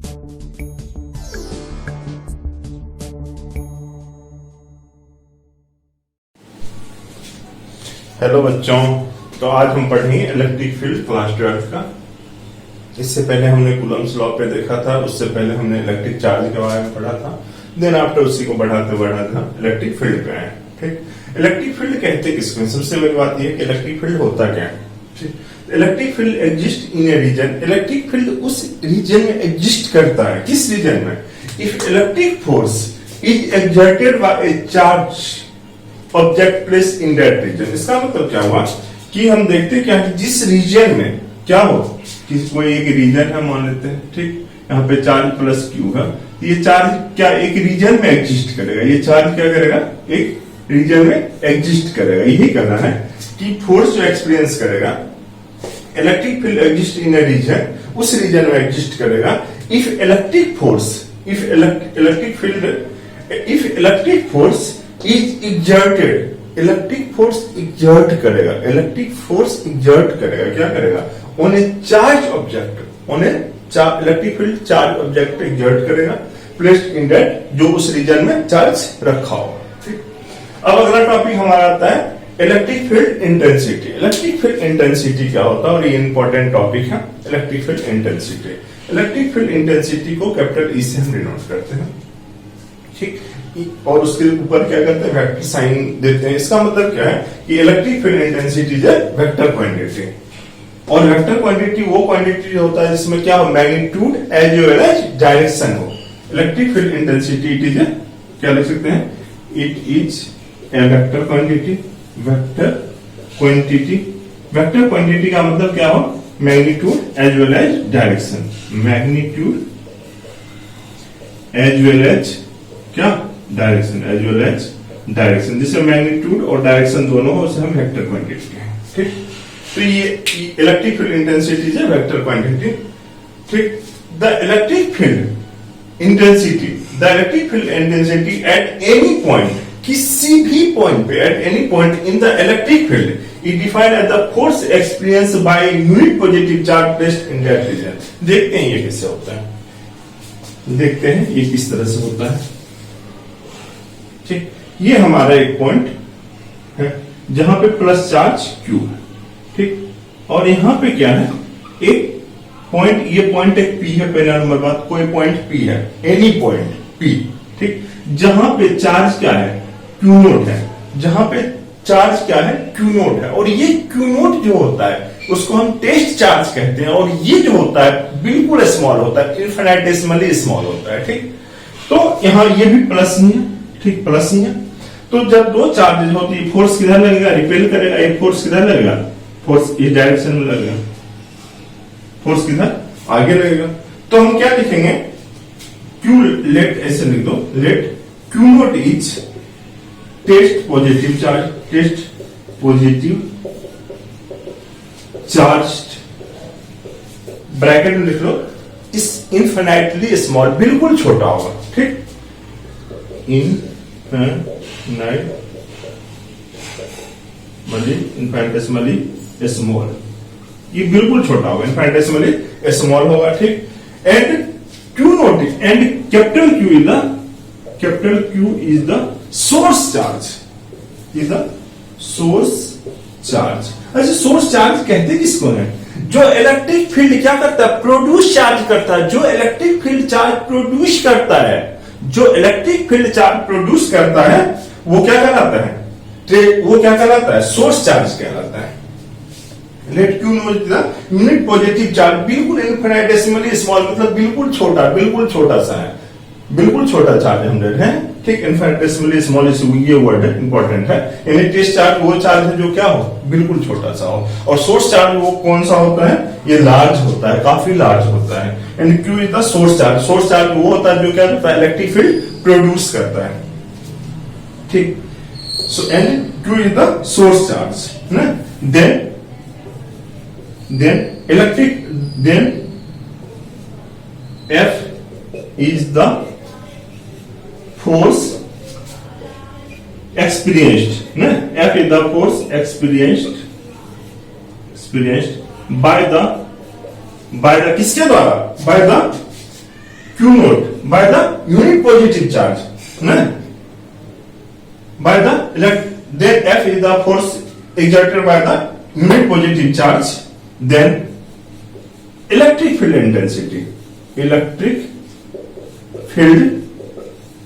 Hello बच्चों, तो आज हम पढ़ेंगे इलेक्ट्रिक फील्ड क्लास 12 का। इससे पहले हमने कूलम्ब्स लॉ पे देखा था, उससे पहले हमने इलेक्ट्रिक चार्ज के बारे में पढ़ा था। देन आफ्टर उसी को बढ़ाते बढ़ाते हम इलेक्ट्रिक फील्ड पे आए। ठीक, इलेक्ट्रिक फील्ड कहते किसको? सबसे बड़ी बात यह कि इलेक्ट्रिक फील्ड होता क्या है। ठीक, electric field exist in a region. Electric field उस रीजन में एग्जिस्ट करता है। किस रीजन में? If electric force is exerted by a charge object place in that region. इसका मतलब क्या हुआ कि हम देखते क्या कि जिस रीजन में क्या हो कि कोई एक रीजन है मान लेते हैं, ठीक, यहाँ पे चार्ज प्लस क्यू है, तो ये चार्ज क्या एक रीजन में एग्जिस्ट करेगा। ये चार्ज क्या करेगा? एक रीजन में एग्जिस्ट करेगा। यही कहना है कि फोर्स जो एक्सपीरियंस करेगा, electric field exist in a region, उस रीजन में एग्जिस्ट करेगा if electric force, if electric field, if electric force is exerted. Electric force exert करेगा, इलेक्ट्रिक फोर्स एग्जर्ट करेगा, क्या करेगा? On a charge object, on a electric field charge object exert करेगा placed in that, जो उस region में charge रखा हो। ठीक, अब अगला टॉपिक हमारा आता है electric field intensity. Electric field intensity क्या होता है और ये इंपॉर्टेंट टॉपिक है। Electric field intensity, electric field intensity को कैपिटल ई से हम डिनोट करते हैं। ठीक, और उसके ऊपर क्या करते हैं? वेक्टर साइन देते हैं। इसका मतलब क्या है कि electric field intensity is vector quantity, और वेक्टर क्वांटिटी वो क्वांटिटी होता है जिसमें क्या हो? Magnitude as well as direction हो। Electric field intensity it is, क्या लिख सकते हैं? It is a vector quantity. Vector quantity, vector quantity का मतलब क्या हो? Magnitude as well as direction. Magnitude as well as क्या? Direction, as well as direction. जिससे मैग्नीट्यूड और डायरेक्शन दोनों हो, उसे हम वेक्टर क्वांटिटी कहें। ठीक, तो ये electric field intensity is vector quantity. ठीक, the electric field intensity, the electric field intensity at any point, किसी भी पॉइंट पे, at any point in the electric field is defined as the force experience by unit positive charge placed in that region. देखते हैं ये किससे होता है, देखते हैं ये किस तरह से होता है। ठीक, ये हमारा एक पॉइंट है जहां पे प्लस चार्ज क्यू है। ठीक, और यहां पे क्या है? एक पॉइंट, ये पॉइंट एक पी है। पहला नंबर बात, कोई पॉइंट पी है, एनी पॉइंट पी। ठीक, जहां पे चार्ज क्या है? क्यू नोट है। जहां पे चार्ज क्या है? क्यू नोट है। और ये क्यू नोट जो होता है उसको हम टेस्ट चार्ज कहते हैं, और ये जो होता है बिल्कुल स्मॉल होता है, इन्फिनिटेसिमली स्मॉल होता है। ठीक, तो यहां ये भी प्लस ही है। ठीक, प्लस ही है। तो जब दो चार्जेज होती है, फोर्स किधर लगेगा? रिपेल करेगा। ये फोर्स किधर लगेगा? फोर्स इस डायरेक्शन में लगेगा। फोर्स किधर? आगे लगेगा। तो हम क्या लिखेंगे? क्यू, लेट, ऐसे लिख दो, let Q naught is test positive charge, test positive charge, bracket में लिख लो, इस इनफिनिटली स्मॉल, बिल्कुल छोटा होगा। ठीक, इनफिनिटेसिमली स्मॉल, ये बिल्कुल छोटा होगा, इनफिनिटेसिमली स्मॉल होगा। ठीक, and Q not, and capital Q is the source charge, is the source charge. अच्छा, सोर्स चार्ज कहते किसको है? जो इलेक्ट्रिक फील्ड क्या करता है? प्रोड्यूस चार्ज करता है। जो इलेक्ट्रिक फील्ड चार्ज प्रोड्यूस करता है, जो इलेक्ट्रिक फील्ड चार्ज प्रोड्यूस करता है, वो क्या कहलाता है? वो क्या कहलाता है? सोर्स चार्ज कहलाता है। Let Q naught the unit positive charge, बिल्कुल इनफिनिटेसिमली स्मॉल, मतलब बिल्कुल छोटा, बिल्कुल छोटा सा है, बिल्कुल छोटा चार्ज हम ले रहे हैं। ठीक, इनफिनिटेसिमली स्मॉल, ये वर्ड इंपॉर्टेंट है। यानी टेस्ट चार्ज वो चार्ज है जो क्या हो? बिल्कुल छोटा सा हो। और सोर्स चार्ज वो कौन सा होता है? ये लार्ज होता है, काफी लार्ज होता है। And Q is the source charge. Source charge वो होता है जो क्या करता है? इलेक्ट्रिक फील्ड प्रोड्यूस करता है। ठीक, so and Q is the source charge ना। Then electric, then F is the force experienced, ना? F is the force experienced by the किसके द्वारा? by the Q naught by the unit positive charge, ना? By the then F is the force exerted by the unit positive charge. Then electric field intensity, electric field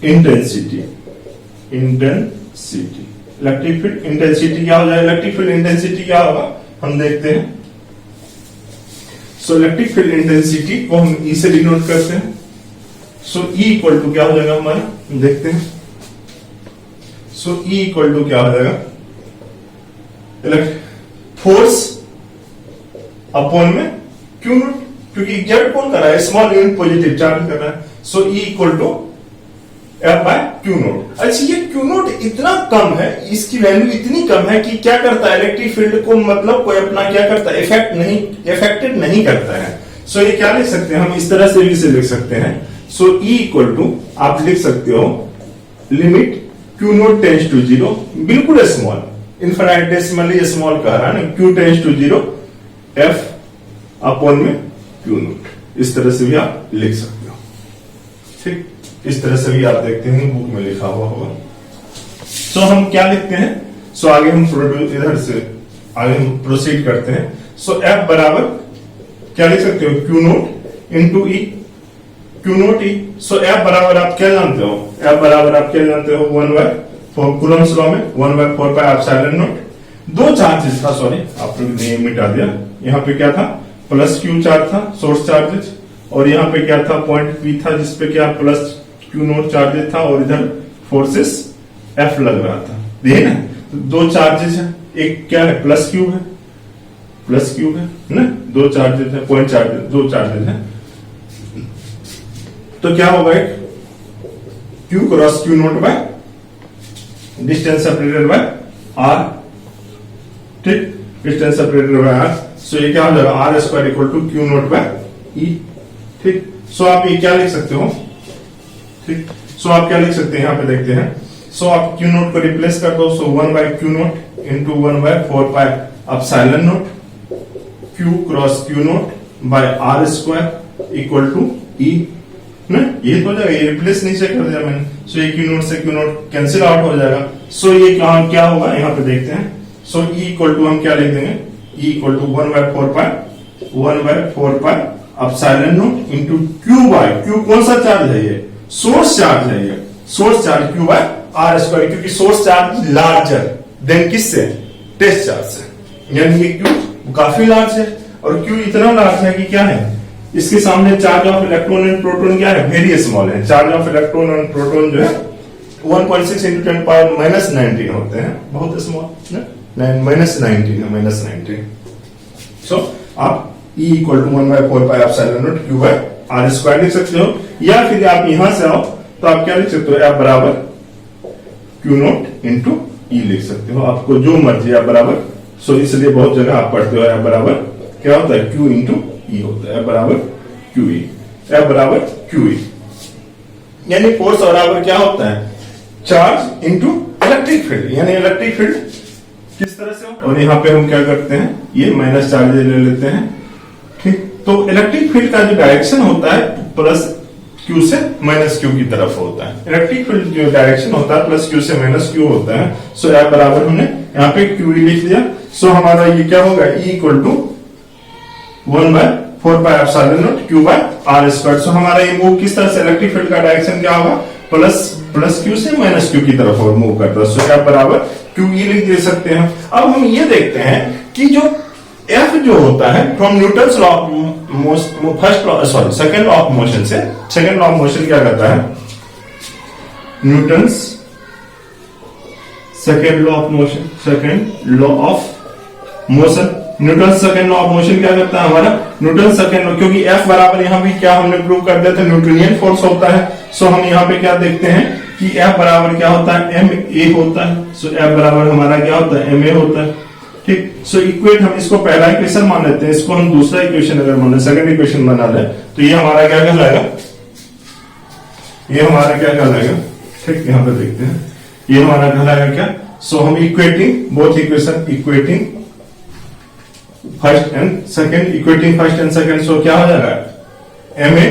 intensity, electric field intensity क्या हो जाएगा? Electric field intensity क्या होगा हम देखते हैं. So electric field intensity को हम ई से डिनोट करते हैं. सो ई इक्वल टू क्या हो जाएगा हमारा, देखते हैं. सो ई इक्वल टू क्या हो जाएगा? फोर्स अपॉन में क्यू नॉट, क्योंकि जेड कौन कर रहा है? स्मॉल यूनिट पॉजिटिव चार्ज कर रहा है. So E equal to F by Q naught. अच्छा, ये क्यू नोट इतना कम है, इसकी वैल्यू इतनी कम है कि क्या करता है? इलेक्ट्रिक फील्ड को मतलब कोई अपना क्या करता है? इफेक्टेड नहीं करता है. सो ये क्या लिख सकते हैं हम? इस तरह से भी इसे लिख सकते हैं. सो ई इक्वल टू आप लिख सकते हो limit Q naught tends to 0, बिल्कुल स्मॉल, इनफाइनाइटेसिमली स्मॉल कह रहा है ना, Q tends to 0 F upon में क्यू नोट. इस तरह से भी आप लिख सकते हो. ठीक, इस तरह से भी आप देखते हैं बुक में लिखा हुआ होगा. सो हम क्या लिखते हैं? सो आगे हम इधर से आगे हम प्रोसीड करते हैं. सो एफ बराबर क्या लिख सकते हो? क्यू नोट इंटू ई, क्यू नोट ई. सो एफ बराबर आप क्या जानते हो? एफ बराबर आप क्या जानते हो? 1/4 कूलम्ब्स लॉ में 1/4 पाई एप्सिलॉन नॉट. दो चार्जेस था, सॉरी आप लोग ने मिटा दिया. यहाँ पे क्या था? प्लस क्यू चार्ज था, सोर्स चार्जेस, और यहाँ पे क्या था? पॉइंट पी था जिसपे क्या प्लस क्यू नोट चार्जेस था, और इधर फोर्सेस एफ लग रहा था. देखिए ना, तो दो चार्जेस है, एक क्या है? प्लस क्यू है, प्लस क्यू है ना, दो चार्जेस है, पॉइंट चार्जेस, दो चार्जेस है. तो क्या होगा? एक Q cross Q naught by distance separated by R. ठीक, डिस्टेंस सेपरेटेड बाय आर. सो ये क्या हो जाएगा? R square equal to Q naught by E. ठीक, सो आप ये क्या लिख सकते हो? ठीक, सो आप क्या लिख सकते हैं? यहां पे देखते हैं. सो आप क्यू नोट को रिप्लेस कर दो. सो 1/क्यू naught into 1/4 pi epsilon naught Q cross Q naught by R square equal to E ना. ये तो हो जाएगा, ये रिप्लेस नीचे कर दिया मैंने. सो ये क्यू नोट से क्यू नोट कैंसिल आउट हो जाएगा. सो ये क्या होगा? यहाँ पे देखते हैं. सो ई इक्वल टू हम क्या लिख देंगे? E equal to 1/4 pi epsilon naught into Q by Q. कौन सा चार्ज है? ये सोर्स चार्ज है. ये source charge Q by R square, क्योंकि सोर्स चार्ज लार्जर देन किससे? टेस्ट चार्ज से. यानी ये क्यू काफी लार्ज है, और क्यू इतना लार्ज है कि क्या है? इसके सामने charge of electron and proton क्या है? वेरी स्मॉल है. Charge of electron and proton जो है 1.6 इंटू 10 पावर -19 होते हैं, बहुत स्मॉल ना, -19 है, -19. सो आप E equal to 1/4 pi epsilon naught Q by R square लिख सकते हो. या फिर आप यहां से आओ तो आप क्या लिख सकते हो? एफ बराबर क्यू नॉट इंटू ई लिख सकते हो. आपको जो मर्जी एफ बराबर. सो इसलिए बहुत जगह आप पढ़ते हो एफ बराबर क्या होता है? क्यू इंटू ई होता है. एफ बराबर क्यू ई, एफ बराबर क्यू ई. यानी फोर्स बराबर क्या होता है? Charge into electric field. यानी इलेक्ट्रिक फील्ड किस तरह से होता है? और यहाँ पे हम क्या करते हैं? ये माइनस चार्ज ले लेते हैं. ठीक, तो इलेक्ट्रिक फील्ड का जो डायरेक्शन होता है प्लस क्यू से माइनस क्यू की तरफ होता है. इलेक्ट्रिक फील्ड जो डायरेक्शन होता है प्लस क्यू से माइनस क्यू होता है. सो एफ बराबर हमने यहाँ पे क्यू लिख दिया. सो हमारा ये क्या होगा? E equal to 1/4 pi epsilon naught Q by R square. So हमारा ये मूव किस तरह से? इलेक्ट्रिक फील्ड का डायरेक्शन क्या होगा? प्लस क्यू से माइनस क्यू की तरफ मूव करता है. सो एफ बराबर क्यू ई लिख दे सकते हैं. अब हम ये देखते हैं कि जो एफ जो होता है from Newton's law second law of motion से, सेकंड लॉ ऑफ मोशन क्या कहता है? Newton's second law of motion, second law of motion. Newton second law of motion क्या करता है हमारा? न्यूटन सेकंड लॉ, क्योंकि एफ बराबर यहां भी क्या हमने प्रूव कर दिया था? न्यूटोनियन फोर्स होता है. सो हम यहाँ पे क्या देखते हैं कि एफ बराबर क्या होता है? एम ए होता है. सो एफ बराबर हमारा क्या होता है? एम ए होता है. ठीक, सो इक्वेट हम इसको पहला इक्वेशन मान लेते हैं. इसको हम दूसरा इक्वेशन अगर मान ले, सेकंड इक्वेशन बना ले, तो ये हमारा क्या कहलाएगा? ये हमारा क्या कहलाएगा? ठीक, यहाँ पे देखते हैं. ये हमारा कहलाएगा क्या? सो हम equating both equation, equating first and second, equating first and second. So क्या हो जाएगा? M A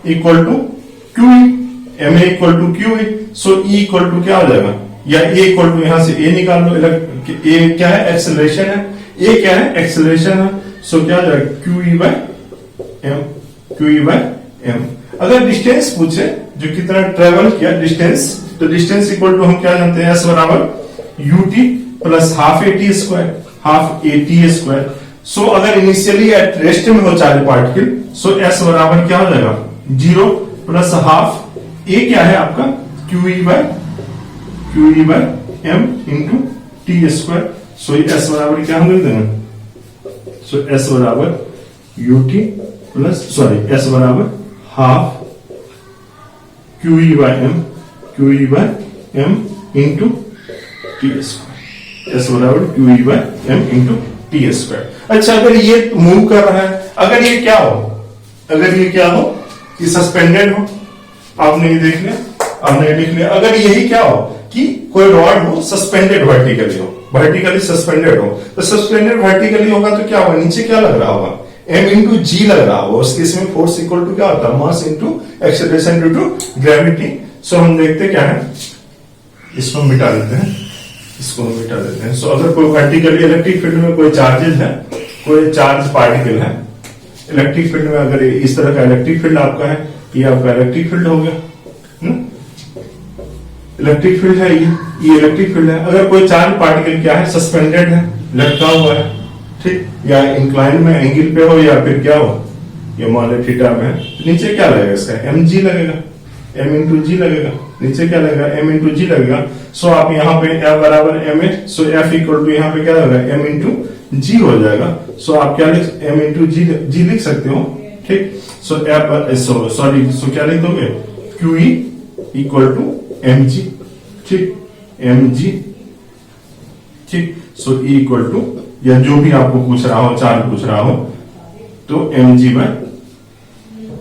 equal to Q E, M A equal to Q E, so E equal to क्या हो जाएगा, या ए इक्वल टू यहां से ए निकाल लो, ए क्या है, एक्सेलरेशन है, ए क्या है, एक्सेलरेशन है, सो क्या हो जाएगा, Q E by M, Q E by M. अगर डिस्टेंस पूछे जो कितना ट्रेवल किया डिस्टेंस, तो डिस्टेंस इक्वल टू हम क्या जानते हैं, एस बराबर U T plus half A T square, half A T square. So अगर इनिशियली एट रेस्ट में हो चार्ज पार्टिकल, सो एस बराबर क्या हो जाएगा, 0 प्लस हाफ, ए क्या है आपका, Q E by M into T square. So S बराबर क्या हम लिख देंगे, सो एस बराबर यू टी प्लस एस बराबर half Q E by M into T square, S बराबर Q E by M into T square. अच्छा, अगर ये मूव कर रहा है, अगर ये क्या हो, अगर ये क्या हो, ये सस्पेंडेड हो, आपने ये देख लिया, आपने ये लिख लिया। अगर यही क्या हो कि कोई रॉड हो सस्पेंडेड वर्टिकली हो, वर्टिकली सस्पेंडेड हो, तो सस्पेंडेड वर्टिकली होगा तो क्या होगा, नीचे क्या लग रहा होगा, m इंटू जी लग रहा होगा। उस केस में फोर्स इक्वल टू क्या होता है, mass into acceleration due to gravity. So हम देखते क्या है, इसको मिटा देते हैं, इसको मिटा देते हैं। सो अगर कोई वर्टिकली इलेक्ट्रिक फील्ड में कोई चार्जेस है, कोई चार्ज पार्टिकल है इलेक्ट्रिक फील्ड में, अगर इस तरह का इलेक्ट्रिक फील्ड आपका है, ये आपका इलेक्ट्रिक फील्ड हो गया, इलेक्ट्रिक फील्ड है, ये इलेक्ट्रिक फील्ड है। अगर कोई चार्ज पार्टिकल क्या है, सस्पेंडेड है, लटका हुआ है, ठीक, या इंक्लाइन में एंगल पे हो, या फिर क्या हो, ये मान लो थीटा में है, तो नीचे क्या लगेगा इसका, एम जी लगेगा, एम इंटू जी लगेगा, नीचे क्या लगेगा, एम इंटू जी लगेगा। सो आप यहाँ पे एफ बराबर M A, so F equal to यहाँ पे क्या लगेगा, एम इंटू जी हो जाएगा। सो आप क्या लिख, एम इंटू जी लिख सकते हो, ठीक। सो एफ सो क्या लिख दोगे, Q E equal to M G, ठीक, एम जी, ठीक। सो ई इक्वल टू, या जो भी आपको पूछ रहा हो, चार्ज पूछ रहा हो, तो M G by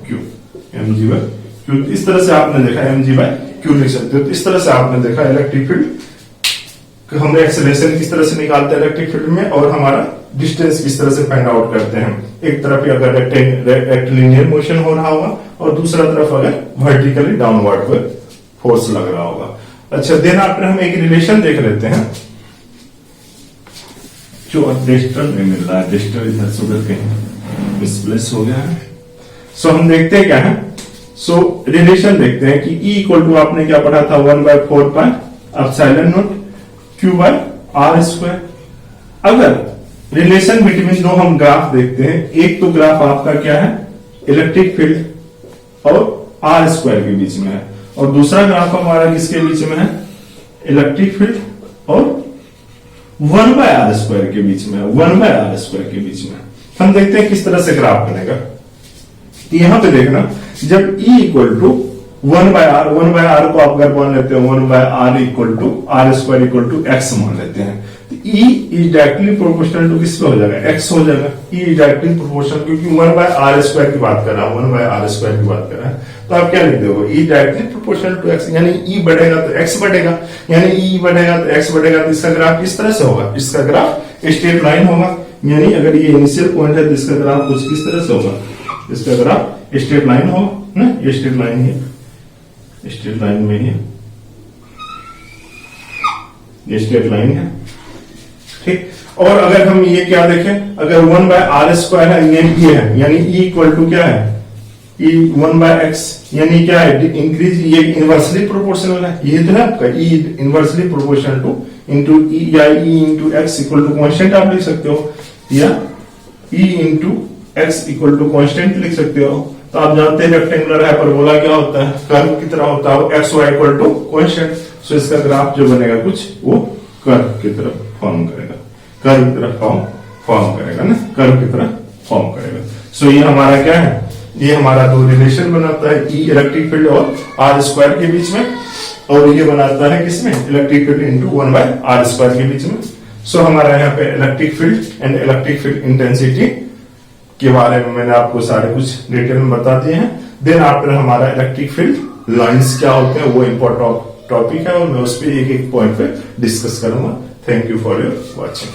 Q, M G by Q. इस तरह से आपने देखा, एम जी बाय क्यू लिख सकते हो। तो इस तरह से आपने देखा इलेक्ट्रिक फील्ड, हम एक्सेलरेशन किस तरह से निकालते हैं इलेक्ट्रिक फील्ड में, और हमारा डिस्टेंस किस तरह से फाइंड आउट करते हैं। एक तरफ अगर रेक्टिलिनियर मोशन हो रहा होगा, और दूसरा तरफ अगर वर्टिकली डाउनवर्ड पर फोर्स लग रहा होगा। अच्छा, देन आफ्टर हम एक रिलेशन देख लेते हैं जो डिस्टर में मिल रहा है, डिस्टर इधर से उधर कहीं मिसप्लेस हो गया है। सो हम देखते हैं क्या है, सो रिलेशन देखते हैं कि E इक्वल टू आपने क्या पढ़ा था, 1/4 pi epsilon naught Q by R square. अगर रिलेशन बिटवीन दो हम ग्राफ देखते हैं, एक तो ग्राफ आपका क्या है, इलेक्ट्रिक फील्ड और R स्क्वायर के बीच में है, और दूसरा ग्राफ हमारा किसके बीच में है, इलेक्ट्रिक फील्ड और 1/r स्क्वायर के बीच में, 1/r स्क्वायर के बीच में। हम देखते हैं किस तरह से ग्राफ बनेगा। यहां पे देखना, जब E इक्वल टू 1/r को आप अगर मान लेते हैं 1/r equal to r square equal to x मान लेते हैं, तो E is directly proportional to किस पे हो जाएगा, x हो जाएगा। E इज डायरेक्टली प्रोपोर्शनल, क्योंकि 1/r स्क्वायर की बात कर रहा है, 1/r स्क्वायर की बात कर रहा है, तो आप क्या लिख दोगे, E directly proportional to x, यानी E बढ़ेगा तो x बढ़ेगा, यानी E बढ़ेगा तो x बढ़ेगा। तो इसका ग्राफ किस तरह से होगा, इसका ग्राफ स्ट्रेट लाइन होगा, यानी अगर ये इनिशियल पॉइंट है तो इसका ग्राफ कुछ किस तरह से होगा, इसका ग्राफ स्ट्रेट लाइन होगा ना, ये स्ट्रेट लाइन है, स्ट्रेट लाइन में ही ये स्ट्रेट लाइन है, ठीक। और अगर हम ये क्या देखें, अगर 1/r स्क्वायर है, ये है, यानी E इक्वल टू क्या है, E 1/x, यानी क्या है, इंक्रीज, ये इनवर्सली प्रोपोर्शनल है, ये तो है आपका E inversely proportional to into E, या E into x equal to constant आप लिख सकते हो, या E into x equal to constant लिख सकते हो। तो आप जानते हैं रेक्टेंगुलर हाइपरबोला क्या होता है, कर्व की तरह होता है, X Y equal to constant. So इसका ग्राफ जो बनेगा कुछ वो कर्व की तरफ फॉर्म करेगा, कर्व की तरफ फॉर्म करेगा ना, कर्व की तरह फॉर्म करेगा। सो ये हमारा क्या है, ये हमारा दो रिलेशन बनाता है, E इलेक्ट्रिक फील्ड और R स्क्वायर के बीच में, और ये बनाता है किसमें, electric field into 1/r square के बीच में। सो हमारा यहाँ पे electric field and electric field intensity के बारे में मैंने आपको सारे कुछ डिटेल में बता दिए हैं। देन आफ्टर हमारा इलेक्ट्रिक फील्ड लाइंस क्या होते हैं, वो इम्पोर्टेंट टॉपिक है, और मैं उस पर एक एक पॉइंट पे डिस्कस करूंगा। Thank you for your watching.